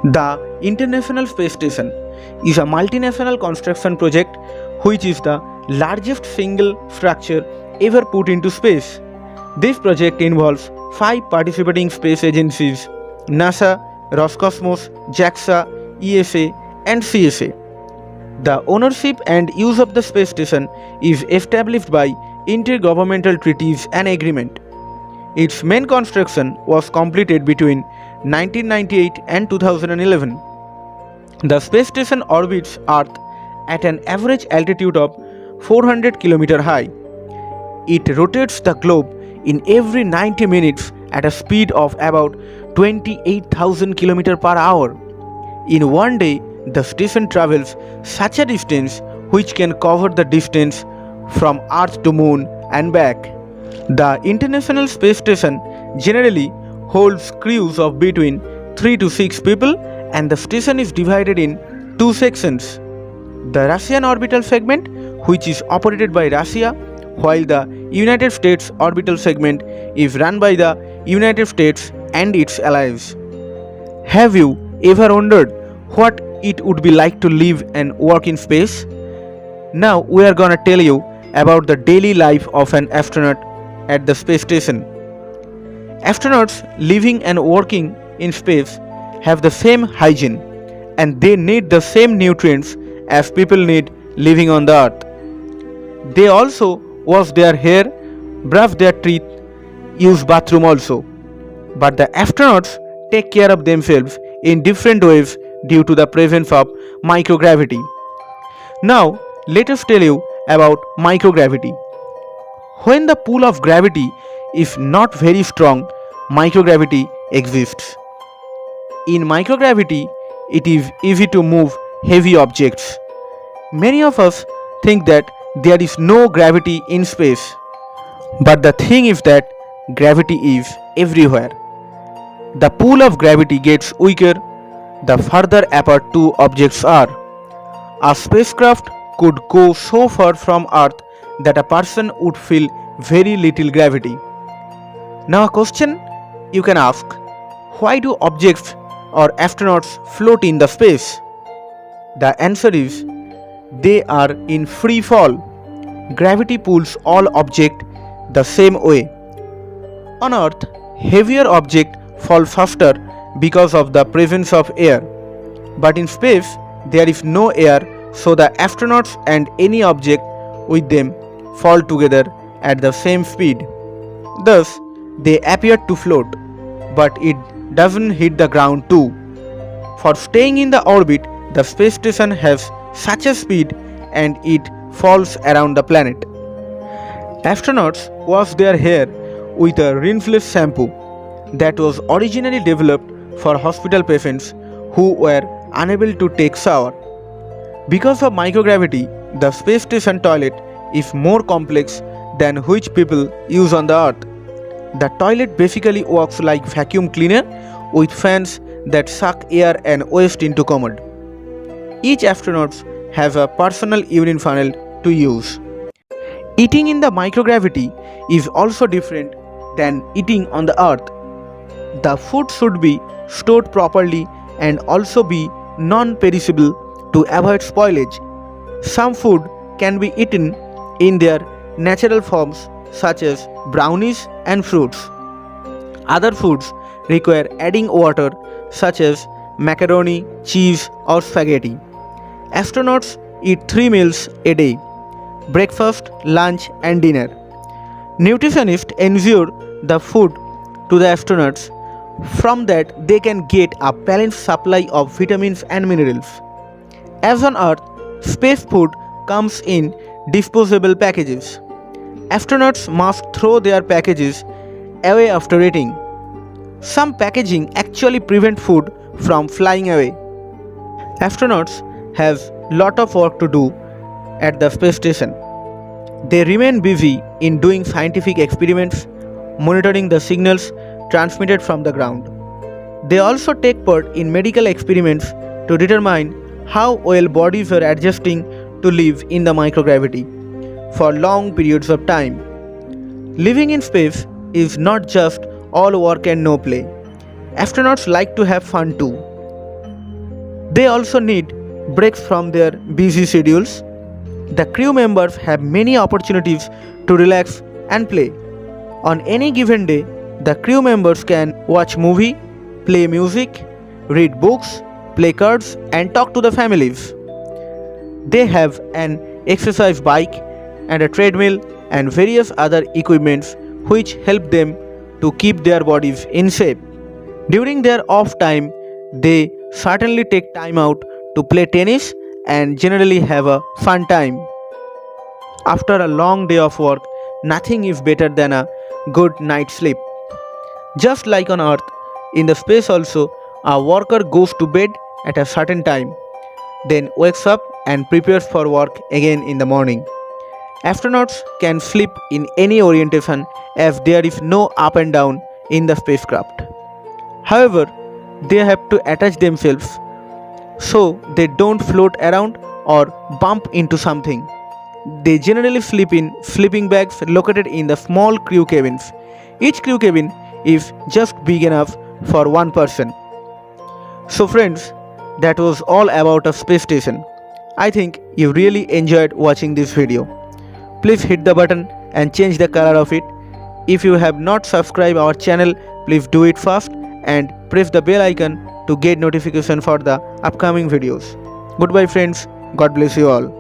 The International Space Station is a multinational construction project which is the largest single structure ever put into space. This project involves 5 participating space agencies: NASA, Roscosmos, JAXA, ESA, and CSA. The ownership and use of the space station is established by intergovernmental treaties and agreement. Its main construction was completed between 1998 and 2011. The space station orbits Earth at an average altitude of 400 km high. It rotates the globe in every 90 minutes at a speed of about 28,000 km per hour. In one day, the station travels such a distance which can cover the distance from Earth to Moon and back. The International Space Station generally holds crews of between 3 to 6 people, and the station is divided in two sections: the Russian orbital segment, which is operated by Russia, while the United States orbital segment is run by the United States and its allies. Have you ever wondered what it would be like to live and work in space? Now we are gonna tell you about the daily life of an astronaut at the space station. Astronauts living and working in space have the same hygiene, and they need the same nutrients as people need living on the earth. They also wash their hair, brush their teeth, use bathroom also. But the astronauts take care of themselves in different ways due to the presence of microgravity. Now let us tell you about microgravity. When the pull of gravity is not very strong, microgravity exists. In microgravity, it is easy to move heavy objects. Many of us think that there is no gravity in space, but the thing is that gravity is everywhere. The pull of gravity gets weaker the further apart two objects are. A spacecraft could go so far from Earth that a person would feel very little gravity. Now a question you can ask: why do objects or astronauts float in the space? The answer is they are in free fall. Gravity pulls all objects the same way. On Earth, heavier objects fall faster because of the presence of air. But in space, there is no air, so the astronauts and any object with them fall together at the same speed. Thus, they appear to float, but it doesn't hit the ground too. For staying in the orbit, the space station has such a speed and it falls around the planet. Astronauts wash their hair with a rinseless shampoo that was originally developed for hospital patients who were unable to take shower. Because of microgravity, the space station toilet is more complex than which people use on the earth. The toilet basically works like vacuum cleaner with fans that suck air and waste into commode. Each astronaut has a personal urine funnel to use. Eating in the microgravity is also different than eating on the earth. The food should be stored properly and also be non-perishable to avoid spoilage. Some food can be eaten in their natural forms such as brownies and fruits. Other foods require adding water such as macaroni, cheese or spaghetti. Astronauts eat 3 meals a day: breakfast, lunch and dinner. Nutritionists ensure the food to the astronauts. From that they can get a balanced supply of vitamins and minerals. As on Earth, space food comes in disposable packages. Astronauts must throw their packages away after eating. Some packaging actually prevent food from flying away. Astronauts have lot of work to do at the space station. They remain busy in doing scientific experiments, monitoring the signals transmitted from the ground. They also take part in medical experiments to determine how well bodies are adjusting to live in the microgravity for long periods of time. Living in space is not just all work and no play. Astronauts like to have fun too. They also need breaks from their busy schedules. The crew members have many opportunities to relax and play. On any given day, the crew members can watch movie, play music, read books, play cards and talk to the families. They have an exercise bike and a treadmill and various other equipments which help them to keep their bodies in shape. During their off time, they certainly take time out to play tennis and generally have a fun time. After a long day of work, nothing is better than a good night's sleep. Just like on Earth, in the space also, a worker goes to bed at a certain time, then wakes up and prepares for work again in the morning. Astronauts can sleep in any orientation as there is no up and down in the spacecraft. However, they have to attach themselves so they don't float around or bump into something. They generally sleep in sleeping bags located in the small crew cabins. Each crew cabin is just big enough for one person. So friends, that was all about a space station. I think you really enjoyed watching this video. Please hit the button and change the color of it. If you have not subscribed our channel, please do it fast and press the bell icon to get notification for the upcoming videos. Goodbye friends, God bless you all.